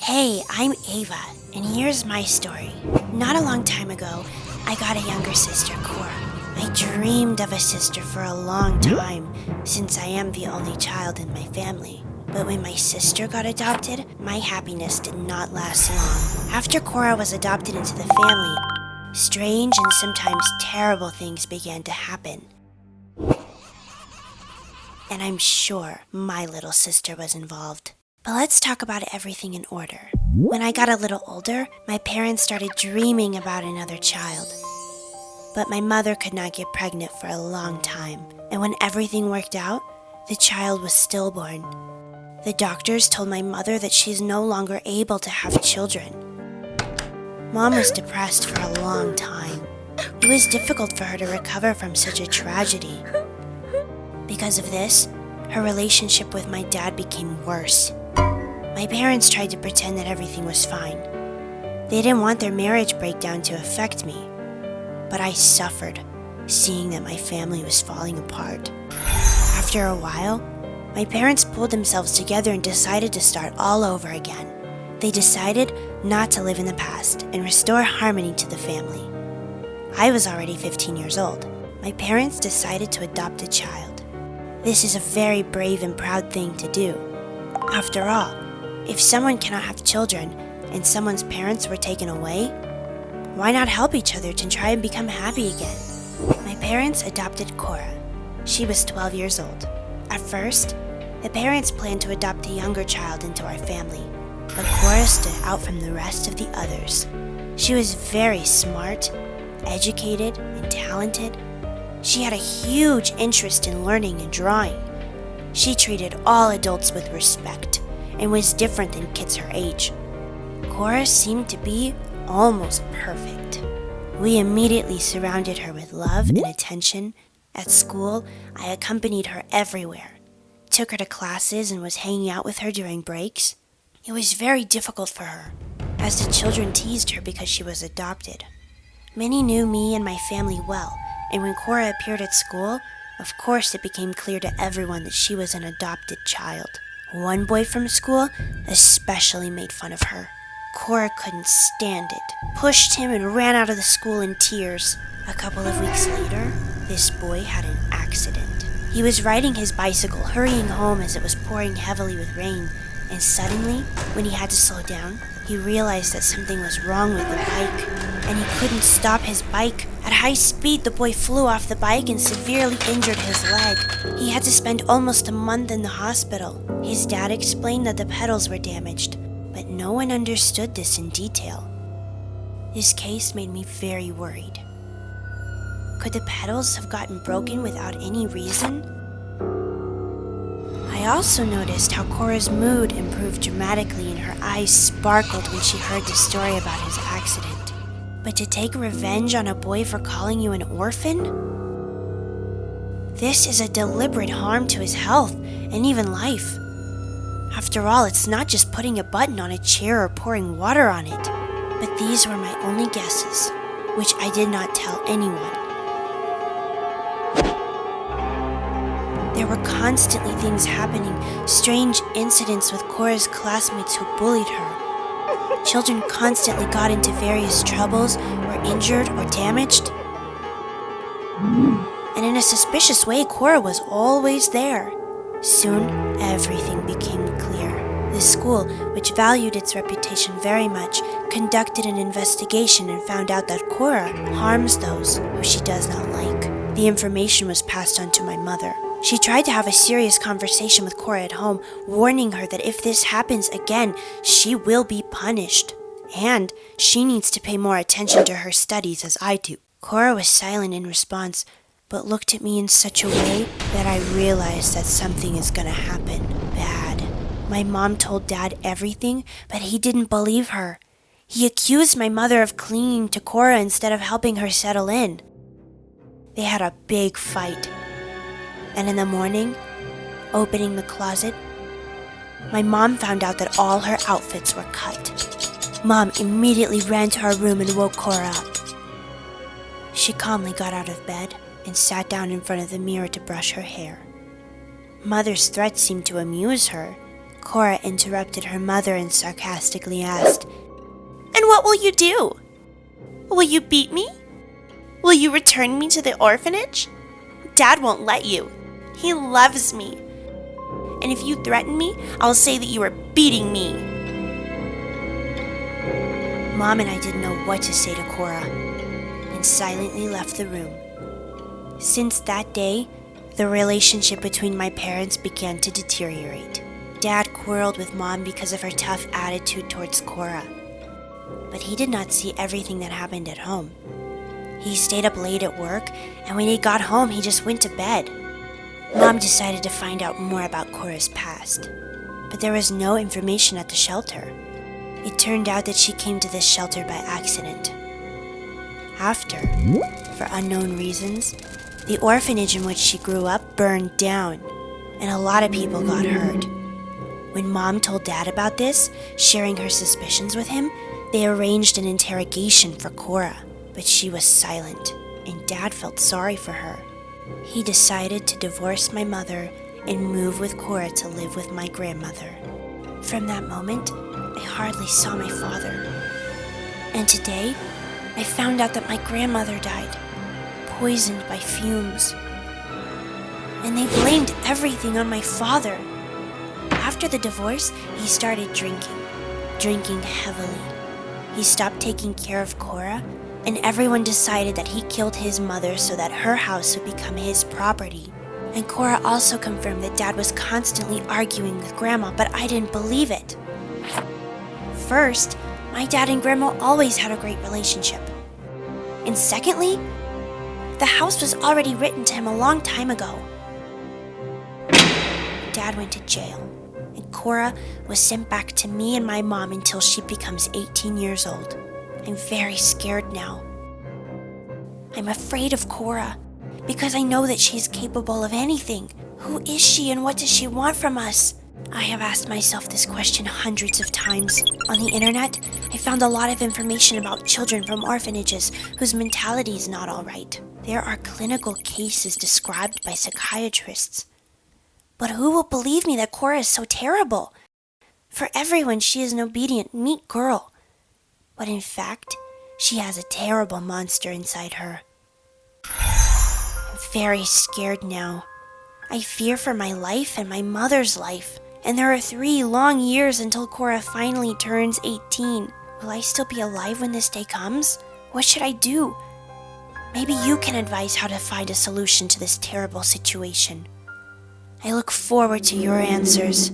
Hey, I'm Ava, and here's my story. Not a long time ago, I got a younger sister, Cora. I dreamed of a sister for a long time, since I am the only child in my family. But when my sister got adopted, my happiness did not last long. After Cora was adopted into the family, strange and sometimes terrible things began to happen. And I'm sure my little sister was involved. But let's talk about everything in order. When I got a little older, my parents started dreaming about another child. But my mother could not get pregnant for a long time. And when everything worked out, the child was stillborn. The doctors told my mother that she's no longer able to have children. Mom was depressed for a long time. It was difficult for her to recover from such a tragedy. Because of this, her relationship with my dad became worse. My parents tried to pretend that everything was fine. They didn't want their marriage breakdown to affect me. But I suffered, seeing that my family was falling apart. After a while, my parents pulled themselves together and decided to start all over again. They decided not to live in the past and restore harmony to the family. I was already 15 years old. My parents decided to adopt a child. This is a very brave and proud thing to do. After all, if someone cannot have children and someone's parents were taken away, why not help each other to try and become happy again? My parents adopted Cora. She was 12 years old. At first, the parents planned to adopt a younger child into our family, but Cora stood out from the rest of the others. She was very smart, educated, and talented. She had a huge interest in learning and drawing. She treated all adults with respect and was different than kids her age. Cora seemed to be almost perfect. We immediately surrounded her with love and attention. At school, I accompanied her everywhere, took her to classes, and was hanging out with her during breaks. It was very difficult for her, as the children teased her because she was adopted. Many knew me and my family well, and when Cora appeared at school, of course it became clear to everyone that she was an adopted child. One boy from school especially made fun of her. Cora couldn't stand it, pushed him, and ran out of the school in tears. A couple of weeks later, this boy had an accident. He was riding his bicycle, hurrying home as it was pouring heavily with rain, and suddenly, when he had to slow down, he realized that something was wrong with the bike, and he couldn't stop his bike. At high speed, the boy flew off the bike and severely injured his leg. He had to spend almost a month in the hospital. His dad explained that the pedals were damaged, but no one understood this in detail. This case made me very worried. Could the pedals have gotten broken without any reason? I also noticed how Cora's mood improved dramatically and her eyes sparkled when she heard the story about his accident. But to take revenge on a boy for calling you an orphan? This is a deliberate harm to his health and even life. After all, it's not just putting a button on a chair or pouring water on it. But these were my only guesses, which I did not tell anyone. There were constantly things happening, strange incidents with Cora's classmates who bullied her. Children constantly got into various troubles, were injured or damaged. And in a suspicious way, Cora was always there. Soon, everything became clear. The school, which valued its reputation very much, conducted an investigation and found out that Cora harms those who she does not like. The information was passed on to my mother. She tried to have a serious conversation with Cora at home, warning her that if this happens again, she will be punished. And she needs to pay more attention to her studies as I do. Cora was silent in response, but looked at me in such a way that I realized that something is gonna happen bad. My mom told Dad everything, but he didn't believe her. He accused my mother of clinging to Cora instead of helping her settle in. They had a big fight. And in the morning, opening the closet, my mom found out that all her outfits were cut. Mom immediately ran to her room and woke Cora up. She calmly got out of bed and sat down in front of the mirror to brush her hair. Mother's threats seemed to amuse her. Cora interrupted her mother and sarcastically asked, "And what will you do? Will you beat me? Will you return me to the orphanage? Dad won't let you. He loves me. And if you threaten me, I'll say that you are beating me." Mom and I didn't know what to say to Cora and silently left the room. Since that day, the relationship between my parents began to deteriorate. Dad quarreled with Mom because of her tough attitude towards Cora. But he did not see everything that happened at home. He stayed up late at work, and when he got home, he just went to bed. Mom decided to find out more about Cora's past, but there was no information at the shelter. It turned out that she came to this shelter by accident. After, for unknown reasons, the orphanage in which she grew up burned down, and a lot of people got hurt. When Mom told Dad about this, sharing her suspicions with him, they arranged an interrogation for Cora, but she was silent, and Dad felt sorry for her. He decided to divorce my mother and move with Cora to live with my grandmother. From that moment, I hardly saw my father. And today, I found out that my grandmother died, poisoned by fumes. And they blamed everything on my father. After the divorce, he started drinking heavily. He stopped taking care of Cora, and everyone decided that he killed his mother so that her house would become his property. And Cora also confirmed that Dad was constantly arguing with Grandma, but I didn't believe it. First, my dad and Grandma always had a great relationship. And secondly, the house was already written to him a long time ago. Dad went to jail, and Cora was sent back to me and my mom until she becomes 18 years old. I'm very scared now. I'm afraid of Cora because I know that she's capable of anything. Who is she and what does she want from us? I have asked myself this question hundreds of times. On the internet, I found a lot of information about children from orphanages whose mentality is not all right. There are clinical cases described by psychiatrists. But who will believe me that Cora is so terrible? For everyone, she is an obedient, neat girl. But in fact, she has a terrible monster inside her. I'm very scared now. I fear for my life and my mother's life. And there are 3 long years until Cora finally turns 18. Will I still be alive when this day comes? What should I do? Maybe you can advise how to find a solution to this terrible situation. I look forward to your answers.